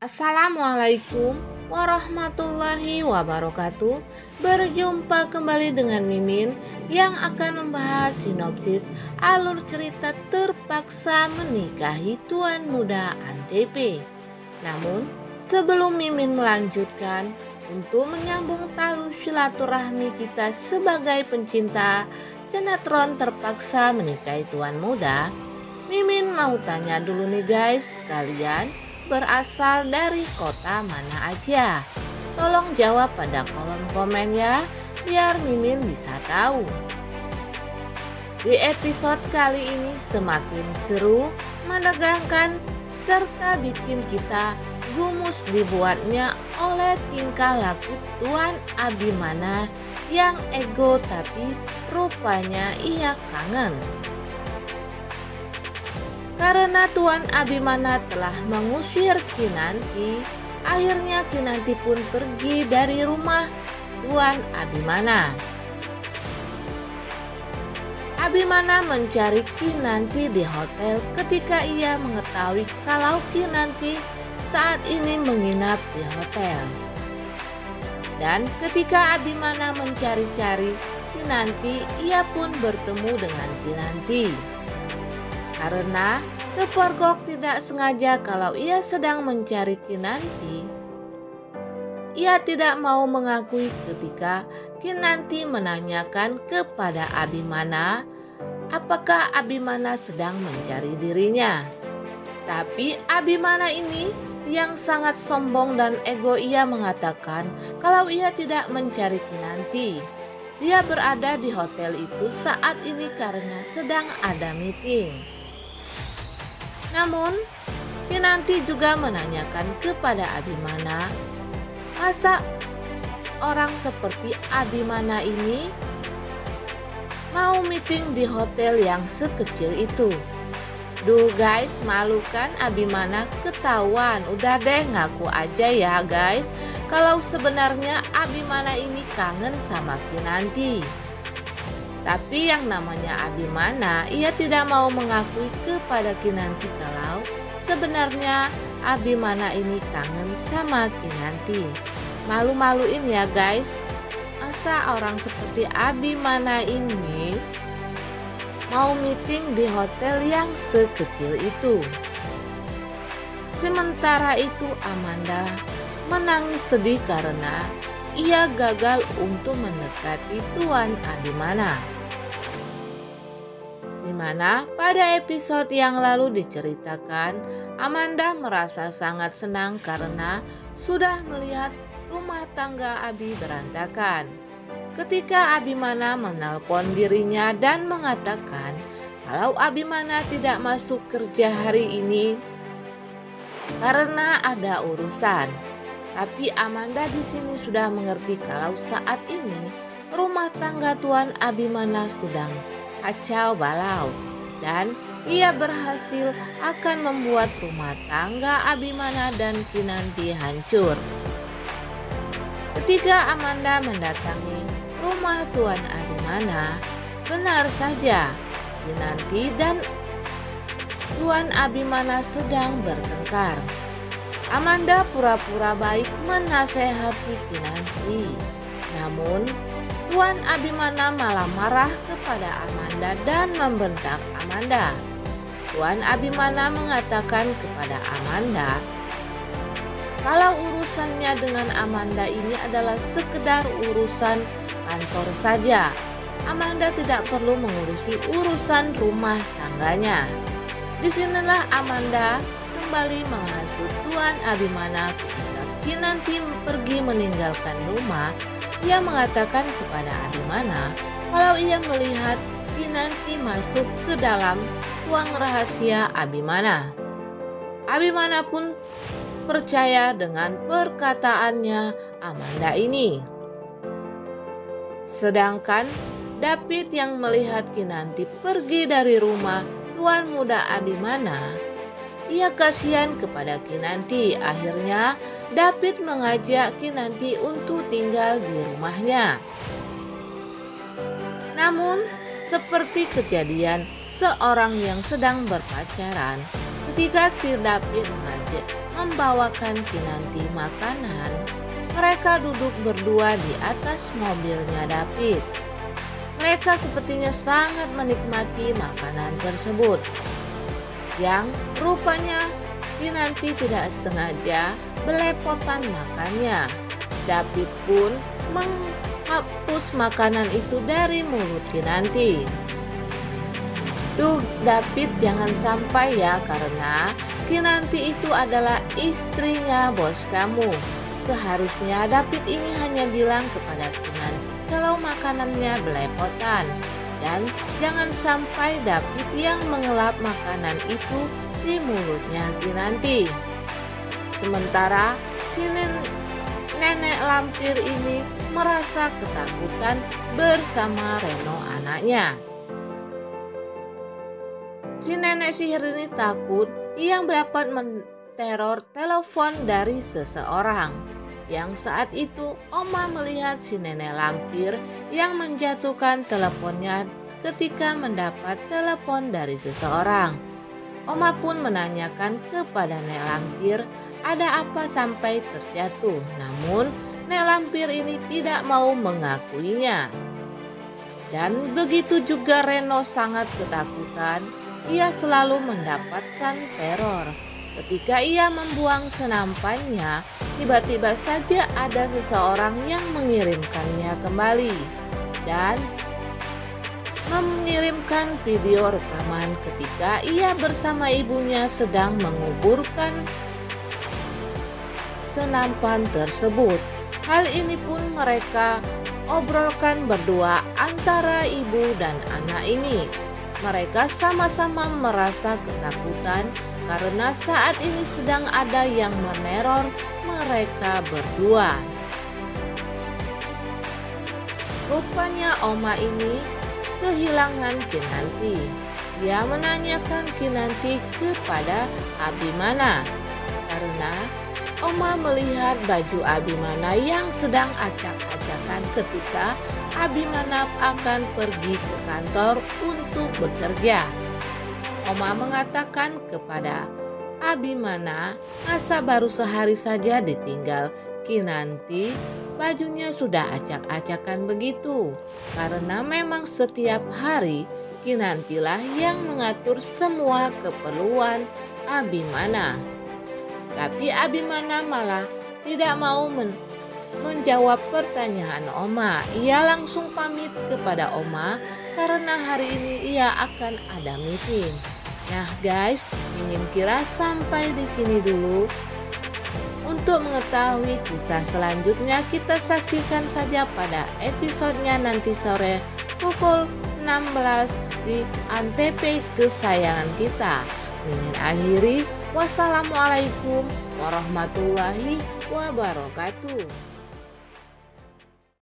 Assalamualaikum warahmatullahi wabarakatuh. Berjumpa kembali dengan Mimin yang akan membahas sinopsis alur cerita Terpaksa Menikahi Tuan Muda Antv. Namun sebelum Mimin melanjutkan, untuk menyambung tali silaturahmi kita sebagai pencinta sinetron Terpaksa Menikahi Tuan Muda, Mimin mau tanya dulu nih guys, kalian berasal dari kota mana aja? Tolong jawab pada kolom komen ya, biar Mimin bisa tahu. Di episode kali ini semakin seru, menegangkan, serta bikin kita gumus dibuatnya oleh tingkah laku Tuan Abimana yang ego tapi rupanya ia kangen. Karena Tuan Abimana telah mengusir Kinanti, akhirnya Kinanti pun pergi dari rumah Tuan Abimana. Abimana mencari Kinanti di hotel ketika ia mengetahui kalau Kinanti saat ini menginap di hotel. Dan ketika Abimana mencari-cari Kinanti, ia pun bertemu dengan Kinanti. Karena kepergok tidak sengaja kalau ia sedang mencari Kinanti, ia tidak mau mengakui ketika Kinanti menanyakan kepada Abimana apakah Abimana sedang mencari dirinya. Tapi Abimana ini yang sangat sombong dan ego, ia mengatakan kalau ia tidak mencari Kinanti. Dia berada di hotel itu saat ini karena sedang ada meeting. Namun, Kinanti juga menanyakan kepada Abimana, masa seorang seperti Abimana ini mau meeting di hotel yang sekecil itu? Duh guys, malu kan Abimana ketahuan. Udah deh, ngaku aja ya guys, kalau sebenarnya Abimana ini kangen sama Kinanti. Tapi yang namanya Abimana, ia tidak mau mengakui kepada Kinanti kalau sebenarnya Abimana ini kangen sama Kinanti. Malu-maluin ya guys, masa orang seperti Abimana ini mau meeting di hotel yang sekecil itu. Sementara itu Amanda menangis sedih karena ia gagal untuk mendekati Tuan Abimana. Dimana pada episode yang lalu diceritakan, Amanda merasa sangat senang karena sudah melihat rumah tangga Abi berantakan. Ketika Abimana menelpon dirinya dan mengatakan kalau Abimana tidak masuk kerja hari ini karena ada urusan. Tapi Amanda di sini sudah mengerti kalau saat ini rumah tangga Tuan Abimana sedang kacau balau dan ia berhasil akan membuat rumah tangga Abimana dan Kinanti hancur. Ketika Amanda mendatangi rumah Tuan Abimana, benar saja Kinanti dan Tuan Abimana sedang bertengkar. Amanda pura-pura baik menasehati Kinanti. Namun Tuan Abimana malah marah kepada Amanda dan membentak Amanda. Tuan Abimana mengatakan kepada Amanda kalau urusannya dengan Amanda ini adalah sekedar urusan kantor saja. Amanda tidak perlu mengurusi urusan rumah tangganya. Disinilah Amanda kembali menghasut Tuan Abimana ketika Kinanti pergi meninggalkan rumah. Ia mengatakan kepada Abimana kalau ia melihat Kinanti masuk ke dalam ruang rahasia Abimana. Abimana pun percaya dengan perkataannya Amanda ini. Sedangkan David yang melihat Kinanti pergi dari rumah Tuan Muda Abimana, ia kasihan kepada Kinanti. Akhirnya David mengajak Kinanti untuk tinggal di rumahnya. Namun seperti kejadian seorang yang sedang berpacaran, Ketika David membawakan Kinanti makanan, mereka duduk berdua di atas mobilnya David. Mereka sepertinya sangat menikmati makanan tersebut, yang rupanya Kinanti tidak sengaja belepotan makannya. David pun menghapus makanan itu dari mulut Kinanti. Duh, David, jangan sampai ya, karena Kinanti itu adalah istrinya bos kamu. Seharusnya David ini hanya bilang kepada Kinanti kalau makanannya belepotan. Dan jangan sampai David yang mengelap makanan itu di mulutnya Kinanti. Sementara si nenek lampir ini merasa ketakutan bersama Reno anaknya. Si nenek sihir ini takut ia dapat menteror telepon dari seseorang. Yang saat itu Oma melihat si nenek lampir yang menjatuhkan teleponnya ketika mendapat telepon dari seseorang. Oma pun menanyakan kepada nenek lampir ada apa sampai terjatuh. Namun nenek lampir ini tidak mau mengakuinya. Dan begitu juga Reno sangat ketakutan. Ia selalu mendapatkan teror. Ketika ia membuang senampannya, tiba-tiba saja ada seseorang yang mengirimkannya kembali dan mengirimkan video rekaman ketika ia bersama ibunya sedang menguburkan senampan tersebut. Hal ini pun mereka obrolkan berdua antara ibu dan anak ini. Mereka sama-sama merasa ketakutan karena saat ini sedang ada yang meneror mereka berdua. Rupanya Oma ini kehilangan Kinanti. Dia menanyakan Kinanti kepada Abimana karena Oma melihat baju Abimana yang sedang acak-acakan ketika Abimana akan pergi ke kantor untuk bekerja. Oma mengatakan kepada Abimana, masa baru sehari saja ditinggal Kinanti, bajunya sudah acak-acakan begitu. Karena memang setiap hari Kinantilah yang mengatur semua keperluan Abimana. Tapi Abimana malah tidak mau menjawab pertanyaan Oma. Ia langsung pamit kepada Oma karena hari ini ia akan ada meeting. Nah guys, Mimin kira sampai di sini dulu. Untuk mengetahui kisah selanjutnya kita saksikan saja pada episodenya nanti sore pukul 16 di Antv kesayangan kita. Mimin akhiri, wassalamualaikum warahmatullahi wabarakatuh.